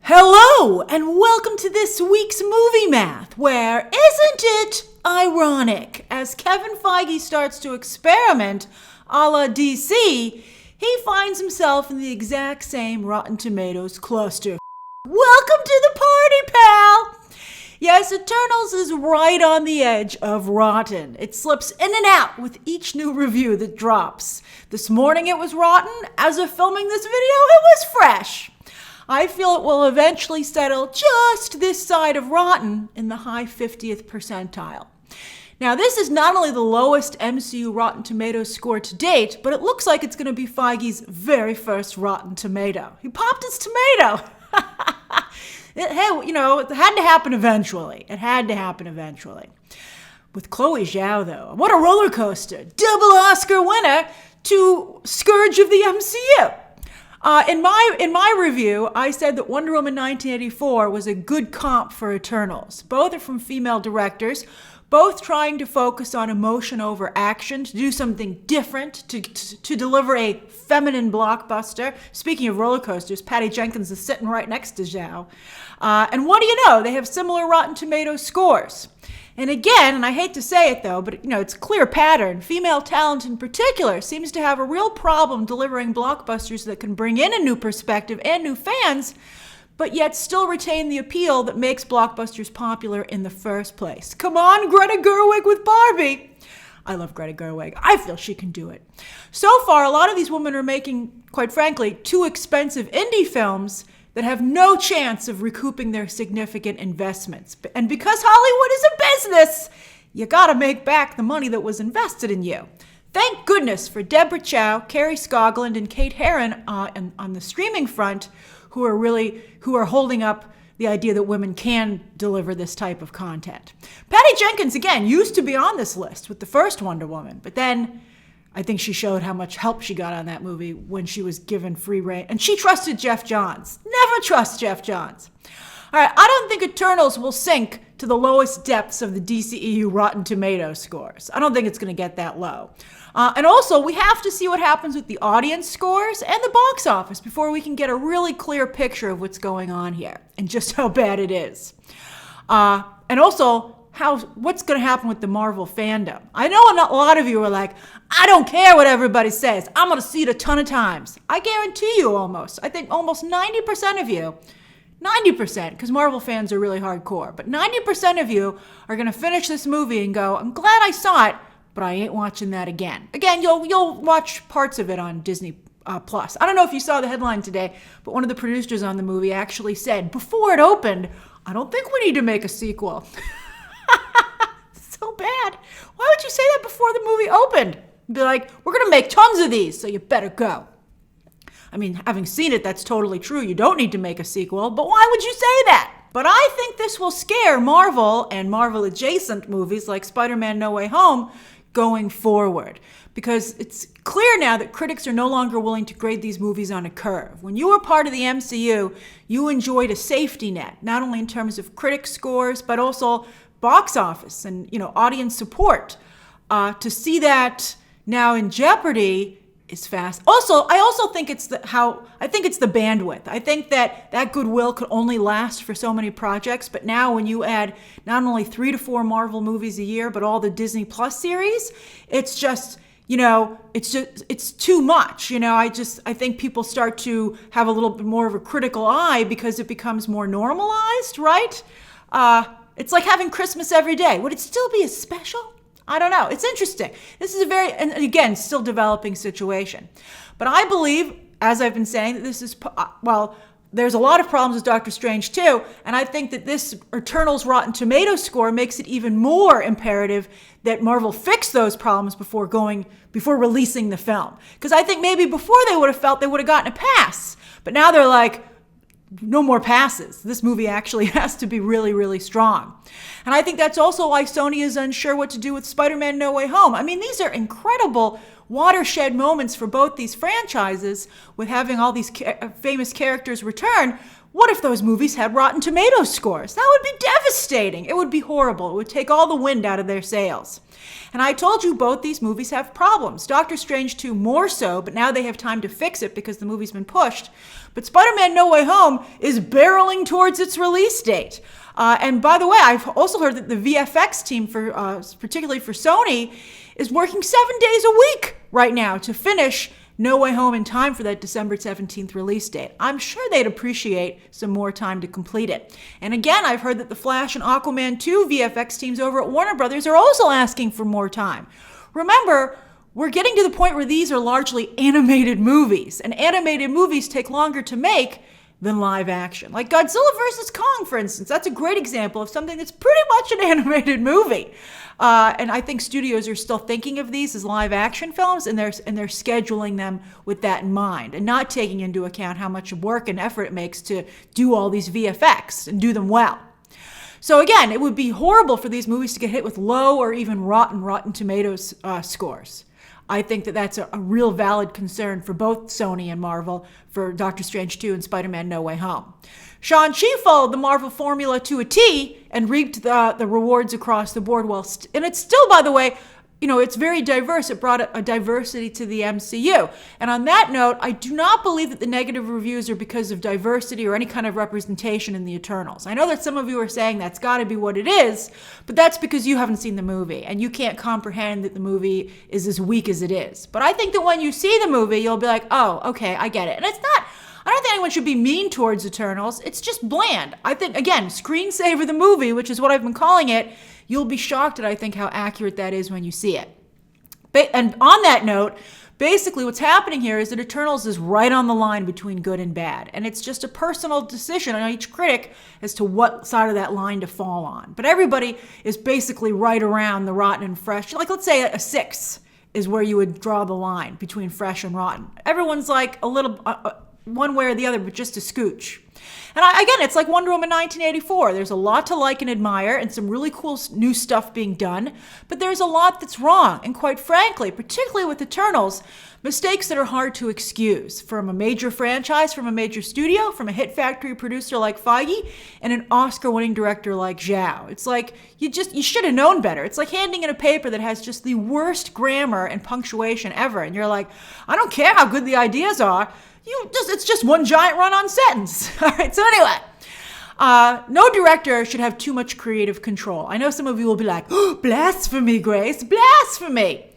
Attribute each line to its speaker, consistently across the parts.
Speaker 1: Hello, and welcome to this week's Movie Math, where isn't it ironic? As Kevin Feige starts to experiment a la DC, he finds himself in the exact same Rotten Tomatoes cluster. Welcome to the party, pal! Yes, Eternals is right on the edge of rotten. It slips in and out with each new review that drops. This morning it was rotten. As of filming this video, it was fresh. I feel it will eventually settle just this side of rotten in the high 50th percentile. Now, this is not only the lowest MCU Rotten Tomatoes score to date, but it looks like it's going to be Feige's very first Rotten Tomato. He popped his tomato. It had to happen eventually. With Chloe Zhao, though, what a roller coaster. Double Oscar winner to Scourge of the MCU. In my review, I said that Wonder Woman 1984 was a good comp for Eternals. Both are from female directors, both trying to focus on emotion over action, to do something different, to deliver a feminine blockbuster. Speaking of roller coasters, Patty Jenkins is sitting right next to Zhao. And what do you know? They have similar Rotten Tomatoes scores. And again, and I hate to say it though, but it's a clear pattern. Female talent in particular seems to have a real problem delivering blockbusters that can bring in a new perspective and new fans, but yet still retain the appeal that makes blockbusters popular in the first place. Come on, Greta Gerwig with Barbie. I love Greta Gerwig. I feel she can do it. So far, a lot of these women are making, quite frankly, too expensive indie films that have no chance of recouping their significant investments. And because Hollywood is a business, you gotta make back the money that was invested in you. Thank goodness for Deborah Chow, Carrie Scogland, and Kate Herron on the streaming front, who are holding up the idea that women can deliver this type of content. Patty Jenkins, again, used to be on this list with the first Wonder Woman, but then I think she showed how much help she got on that movie when she was given free rein. And she trusted Jeff Johns. Never trust Jeff Johns. All right, I don't think Eternals will sink to the lowest depths of the DCEU Rotten Tomatoes scores. I don't think it's going to get that low. And also, we have to see what happens with the audience scores and the box office before we can get a really clear picture of what's going on here and just how bad it is. And also, what's going to happen with the Marvel fandom. I know a lot of you are like, I don't care what everybody says. I'm going to see it a ton of times. I guarantee you I think almost 90% of you, 90%, because Marvel fans are really hardcore, but 90% of you are going to finish this movie and go, I'm glad I saw it, but I ain't watching that again. Again, you'll watch parts of it on Disney Plus. I don't know if you saw the headline today, but one of the producers on the movie actually said, before it opened, I don't think we need to make a sequel. So bad. Why would you say that before the movie opened? Be like, we're going to make tons of these, so you better go. I mean, having seen it, that's totally true. You don't need to make a sequel, but why would you say that? But I think this will scare Marvel and Marvel-adjacent movies like Spider-Man No Way Home going forward. Because it's clear now that critics are no longer willing to grade these movies on a curve. When you were part of the MCU, you enjoyed a safety net, not only in terms of critic scores, but also box office and audience support. To see that now in jeopardy is fast. Also, I also think it's the bandwidth. I think that goodwill could only last for so many projects, but now when you add not only 3 to 4 Marvel movies a year, but all the Disney Plus series, it's just it's too much. I think people start to have a little bit more of a critical eye because it becomes more normalized, right? It's like having Christmas every day. Would it still be as special? I don't know. It's interesting. This is and again, still developing situation. But I believe, as I've been saying, that this is, there's a lot of problems with Doctor Strange too, and I think that this Eternals Rotten Tomatoes score makes it even more imperative that Marvel fix those problems before releasing the film. Because I think maybe before they would have gotten a pass. But now they're like, no more passes. This movie actually has to be really, really strong. And I think that's also why Sony is unsure what to do with Spider-Man No Way Home. I mean, these are incredible watershed moments for both these franchises with having all these famous characters return. What if those movies had Rotten Tomatoes scores? That would be devastating. It would be horrible. It would take all the wind out of their sails. And I told you both these movies have problems. Doctor Strange 2 more so, but now they have time to fix it because the movie's been pushed. But Spider-Man No Way Home is barreling towards its release date. And by the way, I've also heard that the VFX team, particularly for Sony, is working 7 days a week right now to finish No Way Home in time for that December 17th release date. I'm sure they'd appreciate some more time to complete it. And again, I've heard that the Flash and Aquaman 2 VFX teams over at Warner Brothers are also asking for more time. Remember, we're getting to the point where these are largely animated movies, and animated movies take longer to make than live action. Like Godzilla vs. Kong, for instance. That's a great example of something that's pretty much an animated movie. And I think studios are still thinking of these as live action films, and they're scheduling them with that in mind and not taking into account how much work and effort it makes to do all these VFX and do them well. So again, it would be horrible for these movies to get hit with low or even Rotten Tomatoes scores. I think that that's a real valid concern for both Sony and Marvel for Doctor Strange 2 and Spider-Man No Way Home. Shang-Chi followed the Marvel formula to a T and reaped the rewards across the board. And it's still, by the way, it's very diverse. It brought a diversity to the MCU. And on that note, I do not believe that the negative reviews are because of diversity or any kind of representation in the Eternals. I know that some of you are saying that's got to be what it is, but that's because you haven't seen the movie and you can't comprehend that the movie is as weak as it is. But I think that when you see the movie, you'll be like, oh, okay, I get it. And I don't think anyone should be mean towards Eternals. It's just bland. I think, again, screensaver the movie, which is what I've been calling it. You'll be shocked at, I think, how accurate that is when you see it. And on that note, basically what's happening here is that Eternals is right on the line between good and bad. And it's just a personal decision on each critic as to what side of that line to fall on. But everybody is basically right around the rotten and fresh. Like, let's say a 6 is where you would draw the line between fresh and rotten. Everyone's like a little... one way or the other, but just a scooch. And again, it's like Wonder Woman 1984. There's a lot to like and admire and some really cool new stuff being done, but there's a lot that's wrong. And quite frankly, particularly with Eternals, mistakes that are hard to excuse from a major franchise, from a major studio, from a hit factory producer like Feige, and an Oscar-winning director like Zhao. It's like, you should have known better. It's like handing in a paper that has just the worst grammar and punctuation ever. And you're like, I don't care how good the ideas are. It's just one giant run-on sentence. All right, so anyway, no director should have too much creative control. I know some of you will be like, oh, blasphemy, Grace, blasphemy.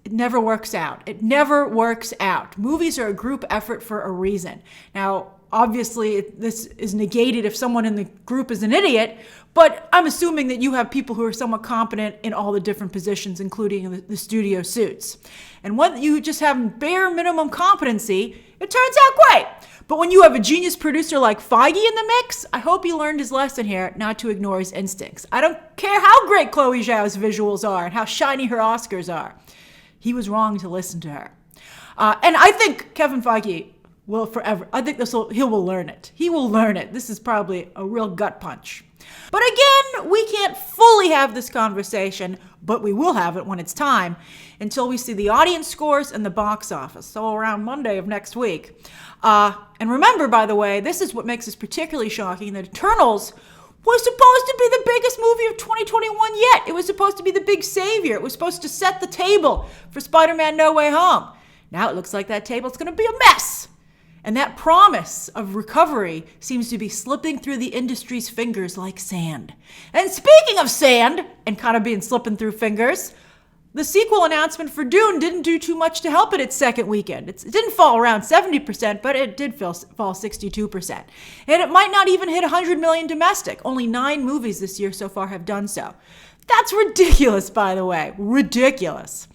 Speaker 1: It never works out. It never works out. Movies are a group effort for a reason. Now, obviously, this is negated if someone in the group is an idiot, but I'm assuming that you have people who are somewhat competent in all the different positions, including the studio suits. And when you just have bare minimum competency, it turns out great. But when you have a genius producer like Feige in the mix, I hope he learned his lesson here not to ignore his instincts. I don't care how great Chloe Zhao's visuals are and how shiny her Oscars are. He was wrong to listen to her. And I think Kevin Feige will forever, I think he will learn it. He will learn it. This is probably a real gut punch. But again, we can't fully have this conversation, but we will have it when it's time, until we see the audience scores and the box office, so around Monday of next week. And remember, by the way, this is what makes this particularly shocking, that Eternals was supposed to be the biggest movie of 2021 yet. It was supposed to be the big savior. It was supposed to set the table for Spider-Man No Way Home. Now it looks like that table's going to be a mess. And that promise of recovery seems to be slipping through the industry's fingers like sand. And speaking of sand, and kind of being slipping through fingers, the sequel announcement for Dune didn't do too much to help it its second weekend. It didn't fall around 70%, but it did fall 62%. And it might not even hit 100 million domestic. Only 9 movies this year so far have done so. That's ridiculous, by the way. Ridiculous.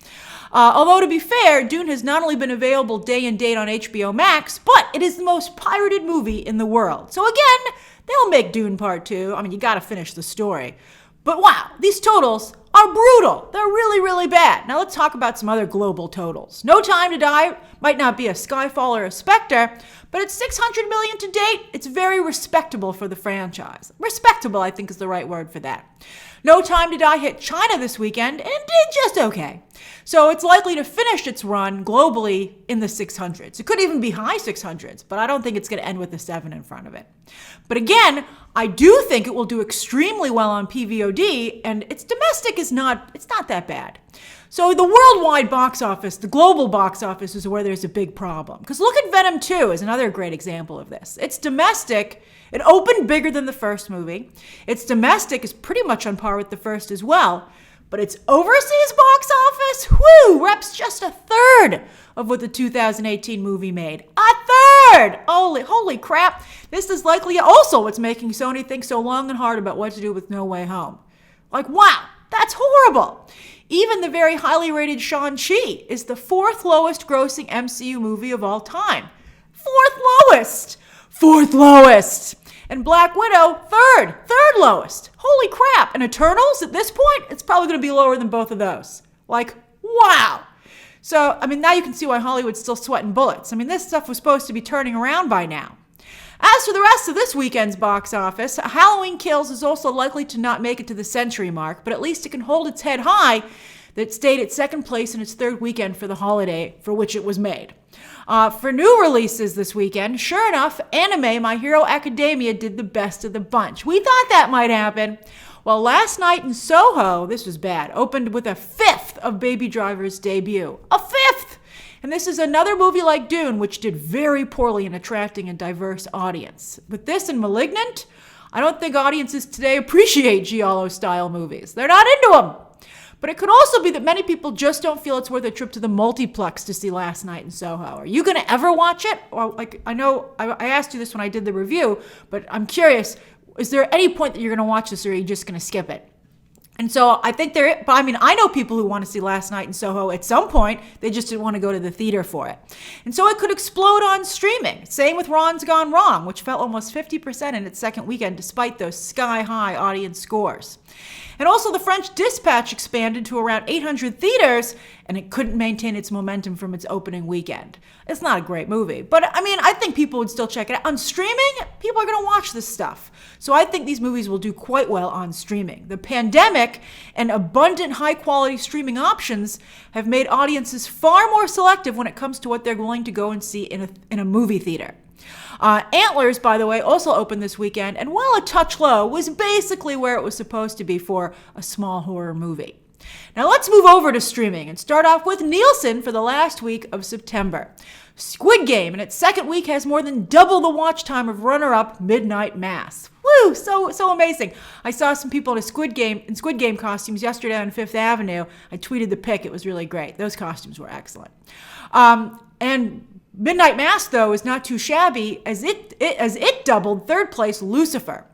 Speaker 1: Although, to be fair, Dune has not only been available day and date on HBO Max, but it is the most pirated movie in the world. So again, they'll make Dune Part 2. I mean, you gotta finish the story. But wow, these totals are brutal. They're really, really bad. Now let's talk about some other global totals. No Time to Die might not be a Skyfall or a Spectre, but it's $600 million to date. It's very respectable for the franchise. Respectable, I think, is the right word for that. No Time to Die hit China this weekend and did just okay. So it's likely to finish its run globally in the 600s. It could even be high 600s, but I don't think it's going to end with a 7 in front of it. But again, I do think it will do extremely well on PVOD, and its domestic it's not that bad. So the worldwide box office, the global box office, is where there's a big problem. Because look at Venom 2 as another great example of this. Its domestic, it opened bigger than the first movie. Its domestic is pretty much on par with the first as well. But its overseas box office, reps just a third of what the 2018 movie made. A third! Holy crap. This is likely also what's making Sony think so long and hard about what to do with No Way Home. Like, wow, that's horrible. Even the very highly rated Shang-Chi is the 4th lowest grossing MCU movie of all time. 4th lowest! And Black Widow, third lowest. Holy crap. And Eternals, at this point, it's probably going to be lower than both of those. Like, wow. So, now you can see why Hollywood's still sweating bullets. This stuff was supposed to be turning around by now. As for the rest of this weekend's box office, Halloween Kills is also likely to not make it to the century mark, but at least it can hold its head high that stayed at second place in its third weekend for the holiday for which it was made. For new releases this weekend, sure enough, anime My Hero Academia did the best of the bunch. We thought that might happen. Well, last night in Soho, this was bad, opened with a 5th of Baby Driver's debut. A 5th! And this is another movie like Dune, which did very poorly in attracting a diverse audience. With this and Malignant, I don't think audiences today appreciate Giallo-style movies. They're not into them. But it could also be that many people just don't feel it's worth a trip to the multiplex to see Last Night in Soho. Are you going to ever watch it? Or I know I asked you this when I did the review, but I'm curious, is there any point that you're going to watch this, or are you just going to skip it? And so I think I know people who want to see Last Night in Soho at some point. They just didn't want to go to the theater for it. And so it could explode on streaming. Same with Ron's Gone Wrong, which fell almost 50% in its second weekend despite those sky-high audience scores. And also the French Dispatch expanded to around 800 theaters, and it couldn't maintain its momentum from its opening weekend. It's not a great movie, but I think people would still check it out. On streaming, people are going to watch this stuff. So I think these movies will do quite well on streaming. The pandemic and abundant high-quality streaming options have made audiences far more selective when it comes to what they're willing to go and see in a movie theater. Antlers, by the way, also opened this weekend, and while a touch low, was basically where it was supposed to be for a small horror movie. Now let's move over to streaming and start off with Nielsen for the last week of September. Squid Game in its second week has more than double the watch time of runner-up Midnight Mass. Woo! So amazing. I saw some people in Squid Game costumes yesterday on Fifth Avenue. I tweeted the pic. It was really great. Those costumes were excellent. And Midnight Mass, though, is not too shabby as it doubled third place Lucifer.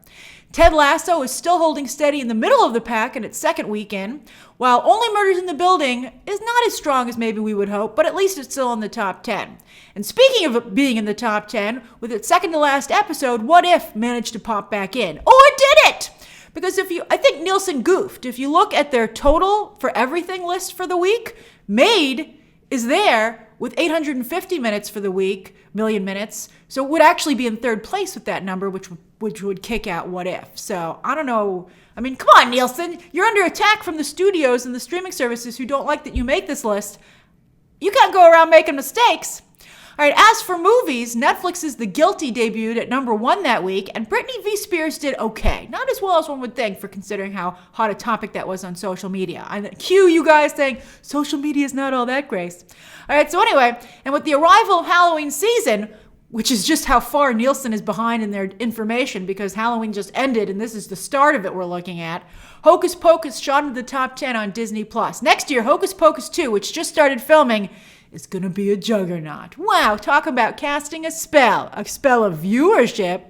Speaker 1: Ted Lasso is still holding steady in the middle of the pack in its second weekend, while Only Murders in the Building is not as strong as maybe we would hope, but at least it's still in the top 10. And speaking of being in the top 10, with its second to last episode, What If managed to pop back in. Oh, it did it! Because I think Nielsen goofed. If you look at their total for everything list for the week, Made is there with 850 minutes for the week, million minutes. So it would actually be in third place with that number, which would kick out What If. So I don't know. Come on, Nielsen. You're under attack from the studios and the streaming services who don't like that you make this list. You can't go around making mistakes. All right, as for movies, Netflix's The Guilty debuted at number 1 that week, and Britney v. Spears did okay. Not as well as one would think for considering how hot a topic that was on social media. I cue you guys saying, social media is not all that, Grace. All right, so anyway, and with the arrival of Halloween season, which is just how far Nielsen is behind in their information because Halloween just ended and this is the start of it we're looking at, Hocus Pocus shot into the top 10 on Disney+. Next year, Hocus Pocus 2, which just started filming, is going to be a juggernaut. Wow, talk about casting a spell of viewership.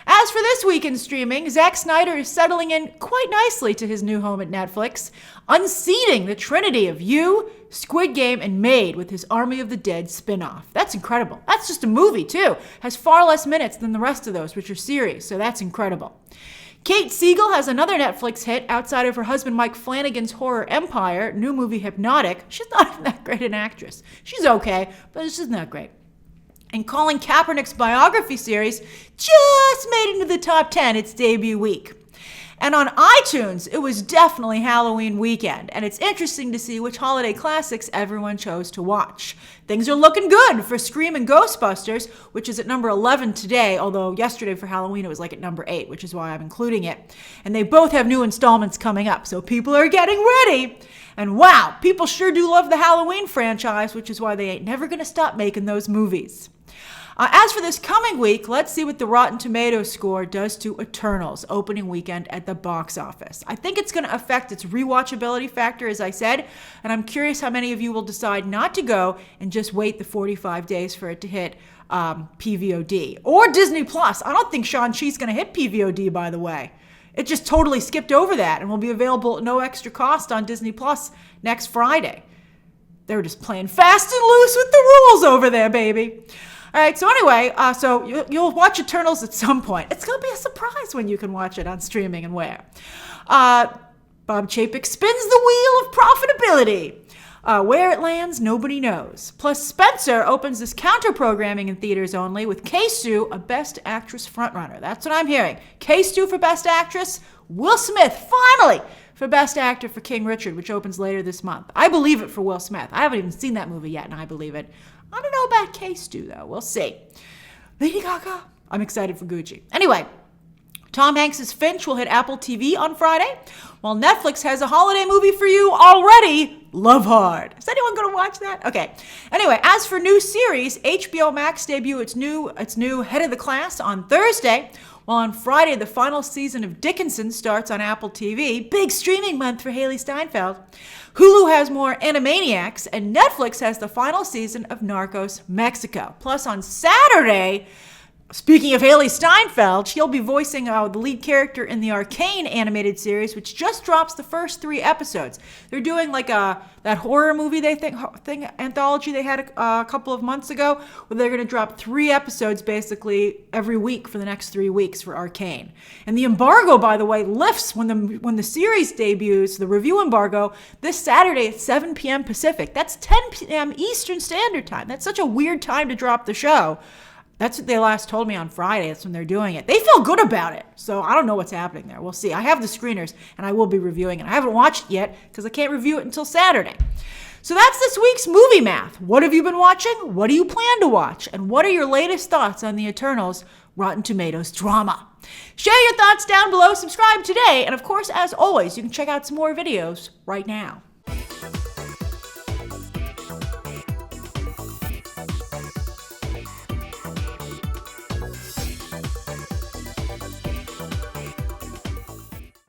Speaker 1: As for this week in streaming, Zack Snyder is settling in quite nicely to his new home at Netflix, unseating the trinity of You, Squid Game, and Made with his Army of the Dead spin-off. That's incredible. That's just a movie, too. Has far less minutes than the rest of those, which are series, so that's incredible. Kate Siegel has another Netflix hit outside of her husband Mike Flanagan's horror empire, new movie Hypnotic. She's not even that great an actress. She's okay, but she's not great. And Colin Kaepernick's biography series just made into the top 10 its debut week. And on iTunes, it was definitely Halloween weekend, and it's interesting to see which holiday classics everyone chose to watch. Things are looking good for Scream and Ghostbusters, which is at number 11 today, although yesterday for Halloween it was like at number 8, which is why I'm including it. And they both have new installments coming up, so people are getting ready. And wow, people sure do love the Halloween franchise, which is why they ain't never going to stop making those movies. As for this coming week, let's see what the Rotten Tomatoes score does to Eternals opening weekend at the box office. I think it's going to affect its rewatchability factor, as I said, and I'm curious how many of you will decide not to go and just wait the 45 days for it to hit PVOD. Or Disney Plus. I don't think Shang-Chi's going to hit PVOD, by the way. It just totally skipped over that and will be available at no extra cost on Disney Plus next Friday. They were just playing fast and loose with the rules over there, baby. All right, so anyway, you'll watch Eternals at some point. It's going to be a surprise when you can watch it on streaming and where. Bob Chapek spins the wheel of profitability. Where it lands, nobody knows. Plus, Spencer opens this counter-programming in theaters only with Kay-Sue, a Best Actress frontrunner. That's what I'm hearing. Kay-Sue for Best Actress, Will Smith, finally, for Best Actor for King Richard, which opens later this month. I believe it for Will Smith. I haven't even seen that movie yet, and I believe it. I don't know about Kay-Sue, though. We'll see. Lady Gaga, I'm excited for Gucci. Anyway, Tom Hanks' Finch will hit Apple TV on Friday, while Netflix has a holiday movie for you already, Love Hard. Is anyone going to watch that? Okay. Anyway, as for new series, HBO Max debut its new Head of the Class on Thursday, while on Friday, the final season of Dickinson starts on Apple TV. Big streaming month for Haley Steinfeld. Hulu has more Animaniacs, and Netflix has the final season of Narcos Mexico. Plus, on Saturday, speaking of Haley Steinfeld, she'll be voicing the lead character in the Arcane animated series, which just drops the first 3 episodes. They're doing like that horror movie anthology they had a couple of months ago, where they're going to drop 3 episodes basically every week for the next 3 weeks for Arcane. And the embargo, by the way, lifts when the series debuts, the review embargo, this Saturday at 7 p.m. Pacific. That's 10 p.m. Eastern Standard Time. That's such a weird time to drop the show. That's what they last told me on Friday. That's when they're doing it. They feel good about it. So I don't know what's happening there. We'll see. I have the screeners, and I will be reviewing it. I haven't watched it yet because I can't review it until Saturday. So that's this week's Movie Math. What have you been watching? What do you plan to watch? And what are your latest thoughts on the Eternals Rotten Tomatoes drama? Share your thoughts down below. Subscribe today. And of course, as always, you can check out some more videos right now.